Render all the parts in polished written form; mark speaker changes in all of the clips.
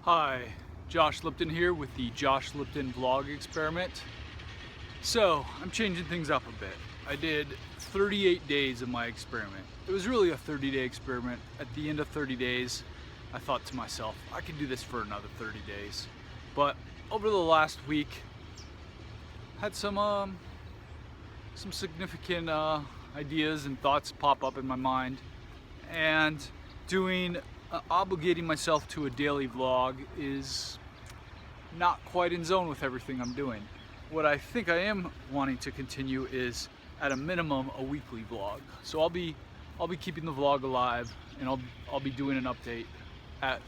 Speaker 1: Hi, Josh Lipton here with the Josh Lipton vlog experiment. So, I'm changing things up a bit. I did 38 days of my experiment. It was really a 30-day experiment. At the end of 30 days, I thought to myself, I could do this for another 30 days. But over the last week, I had some significant ideas and thoughts pop up in my mind, and obligating myself to a daily vlog is not quite in zone with everything I'm doing. What I think I am wanting to continue is, at a minimum, a weekly vlog. So I'll be keeping the vlog alive, and I'll be doing an update at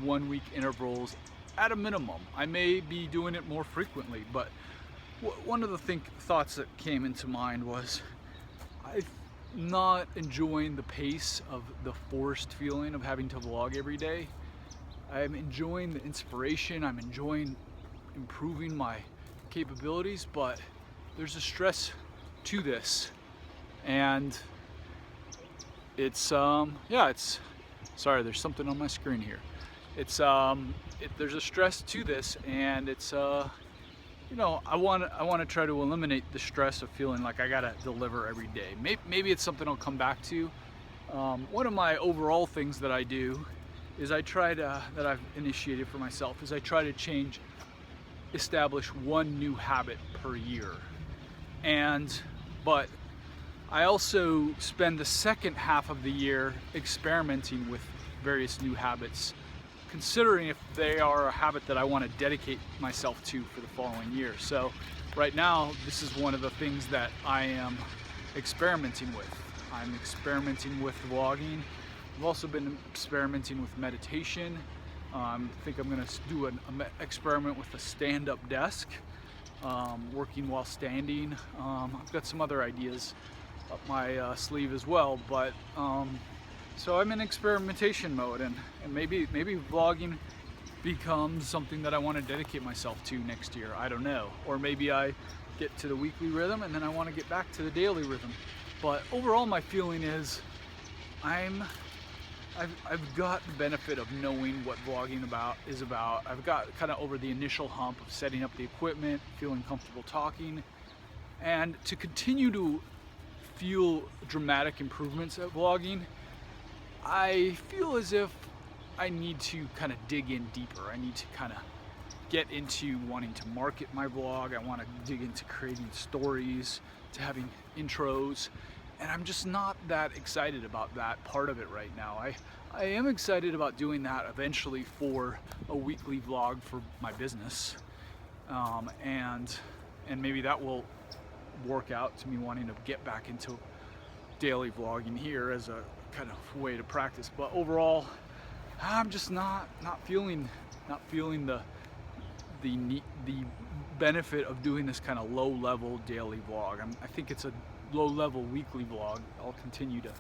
Speaker 1: 1 week intervals at a minimum. I may be doing it more frequently, but one of the thoughts that came into mind was I'm not enjoying the pace of the forced feeling of having to vlog every day. I'm enjoying the inspiration, I'm enjoying improving my capabilities, but there's a stress to this, and it's sorry, there's something on my screen here. There's a stress to this, and it's I want to try to eliminate the stress of feeling like I gotta deliver every day. Maybe it's something I'll come back to. One of my overall things that I do is that I've initiated for myself is I try to establish one new habit per year. But I also spend the second half of the year experimenting with various new habits, considering if they are a habit that I want to dedicate myself to for the following year. So right now, this is one of the things that I am experimenting with. I'm experimenting with vlogging. I've also been experimenting with meditation. I think I'm going to do an experiment with a stand-up desk, working while standing. I've got some other ideas up my sleeve as well, but so I'm in experimentation mode, and maybe vlogging becomes something that I want to dedicate myself to next year. I don't know. Or maybe I get to the weekly rhythm and then I want to get back to the daily rhythm. But overall, my feeling is I've got the benefit of knowing what vlogging is about. I've got kind of over the initial hump of setting up the equipment, feeling comfortable talking, and to continue to feel dramatic improvements at vlogging, I feel as if I need to kind of dig in deeper. I need to kind of get into wanting to market my vlog. I want to dig into creating stories, to having intros, and I'm just not that excited about that part of it right now. I am excited about doing that eventually for a weekly vlog for my business, and maybe that will work out to me wanting to get back into daily vlogging here as a kind of way to practice. But overall, I'm just not feeling the benefit of doing this kind of low-level daily vlog. I think it's a low-level weekly vlog. I'll continue to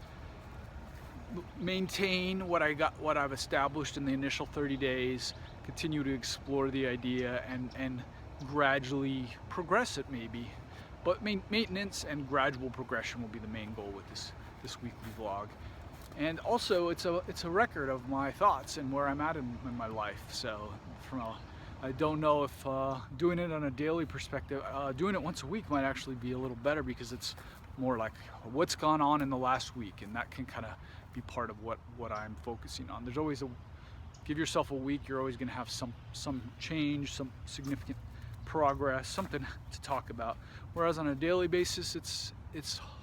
Speaker 1: maintain what I've established in the initial 30 days, continue to explore the idea, and gradually progress it maybe. But maintenance and gradual progression will be the main goal with this weekly vlog. And also, it's a record of my thoughts and where I'm at in my life. So I don't know if doing it on a daily perspective, doing it once a week might actually be a little better, because it's more like what's gone on in the last week, and that can kind of be part of what I'm focusing on. There's always give yourself a week. You're always going to have some change, some significant progress, something to talk about. Whereas on a daily basis, it's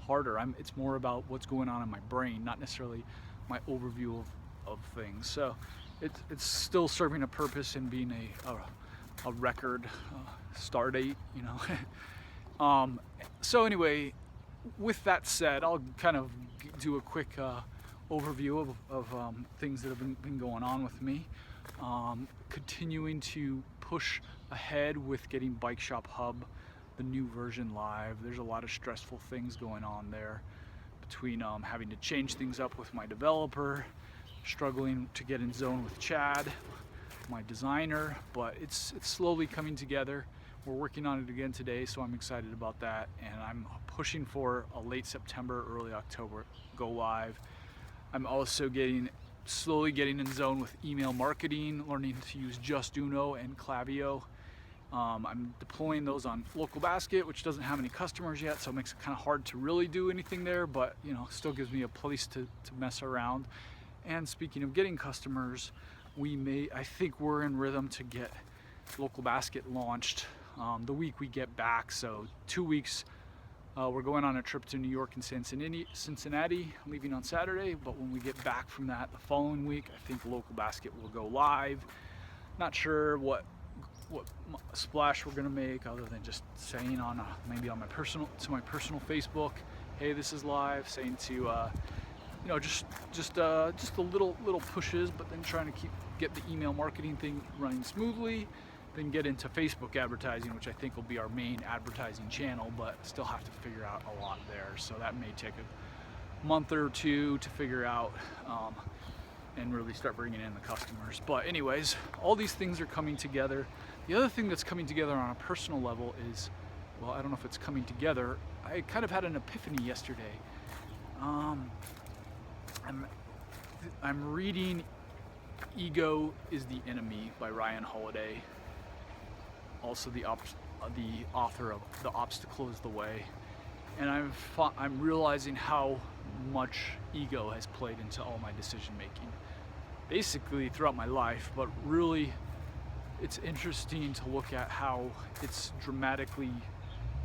Speaker 1: harder. It's more about what's going on in my brain, not necessarily my overview of things. So it's still serving a purpose in being a record star date, So anyway, with that said, I'll kind of do a quick overview of things that have been going on with me. Continuing to push ahead with getting Bike Shop Hub, the new version, live. There's a lot of stressful things going on there, between having to change things up with my developer, struggling to get in zone with Chad, my designer, but it's slowly coming together. We're working on it again today, so I'm excited about that, and I'm pushing for a late September, early October go live. I'm also getting slowly getting in zone with email marketing, learning to use Just Uno and Klaviyo. I'm deploying those on Local Basket, which doesn't have any customers yet, so it makes it kind of hard to really do anything there, but you know, still gives me a place to mess around. And speaking of getting customers, I think we're in rhythm to get Local Basket launched the week we get back. So 2 weeks, we're going on a trip to New York and Cincinnati, leaving on Saturday, but when we get back from that the following week, I think Local Basket will go live. Not sure what splash we're gonna make other than just saying on maybe on my personal Facebook, hey, this is live, saying to you know, just a little pushes, but then trying to get the email marketing thing running smoothly, then get into Facebook advertising, which I think will be our main advertising channel, but still have to figure out a lot there, so that may take a month or two to figure out and really start bringing in the customers. But anyways, all these things are coming together. The other thing that's coming together on a personal level is, well, I don't know if it's coming together. I kind of had an epiphany yesterday. I'm reading Ego is the Enemy by Ryan Holiday, also the author of The Obstacle is the Way. And I'm realizing how much ego has played into all my decision making, basically throughout my life, but really it's interesting to look at how it's dramatically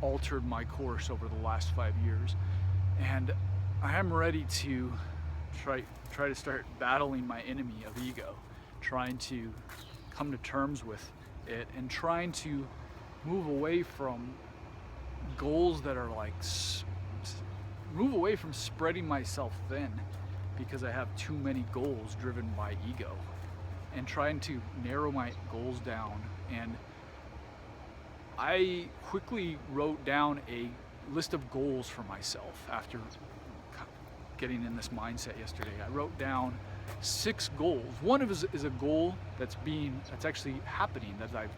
Speaker 1: altered my course over the last 5 years. And I am ready to try to start battling my enemy of ego, trying to come to terms with it and trying to move away from goals that are like move away from spreading myself thin because I have too many goals driven by ego, and trying to narrow my goals down. And I quickly wrote down a list of goals for myself after getting in this mindset yesterday. I wrote down 6 goals. One of it is a goal that's actually happening, that I've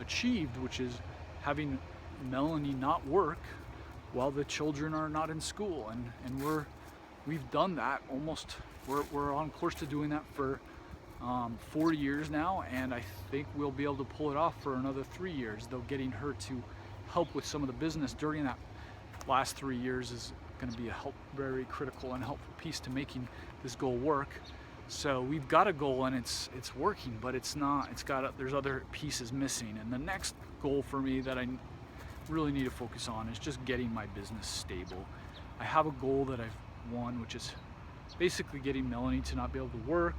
Speaker 1: achieved, which is having Melanie not work while the children are not in school, and we've done that almost. We're on course to doing that for 4 years now, and I think we'll be able to pull it off for another 3 years, though getting her to help with some of the business during that last 3 years is going to be a very critical and helpful piece to making this goal work. So we've got a goal and it's working, but there's other pieces missing. And the next goal for me that I really need to focus on is just getting my business stable. I have a goal that I've won, which is basically getting Melanie to not be able to work,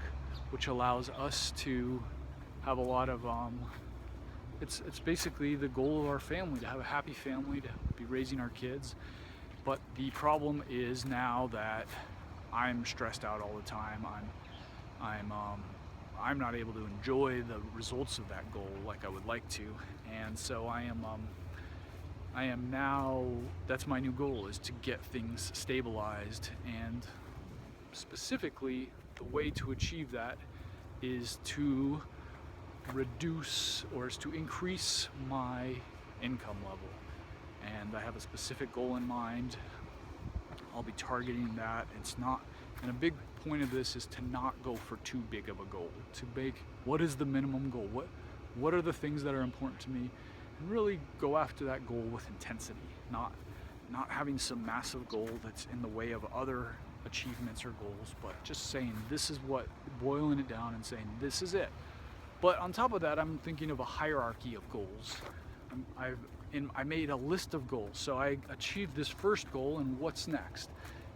Speaker 1: which allows us to have a lot of it's basically the goal of our family, to have a happy family, to be raising our kids. But the problem is now that I'm stressed out all the time. I'm not able to enjoy the results of that goal like I would like to, and so I am now, that's my new goal, is to get things stabilized. And specifically, the way to achieve that is to increase my income level. And I have a specific goal in mind. I'll be targeting that. And a big point of this is to not go for too big of a goal. To make, what is the minimum goal? What are the things that are important to me? And really go after that goal with intensity. Not having some massive goal that's in the way of other achievements or goals, but just saying this is what, boiling it down and saying this is it. But on top of that, I'm thinking of a hierarchy of goals. I made a list of goals. So I achieved this first goal, and what's next?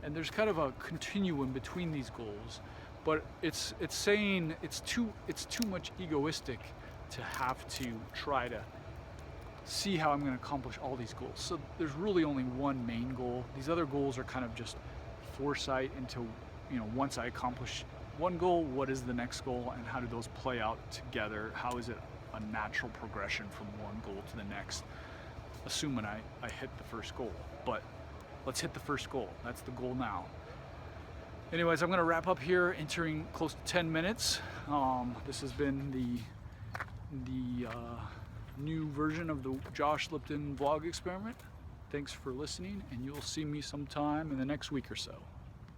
Speaker 1: And there's kind of a continuum between these goals, but it's saying it's too much egoistic to have to try to see how I'm going to accomplish all these goals. So there's really only one main goal. These other goals are kind of just foresight into, once I accomplish one goal, what is the next goal, and how do those play out together? How is it a natural progression from one goal to the next, assuming I hit the first goal. But let's hit the first goal. That's the goal now. Anyways, I'm going to wrap up here, entering close to 10 minutes. This has been the new version of the Josh Lipton vlog experiment. Thanks for listening, and you'll see me sometime in the next week or so.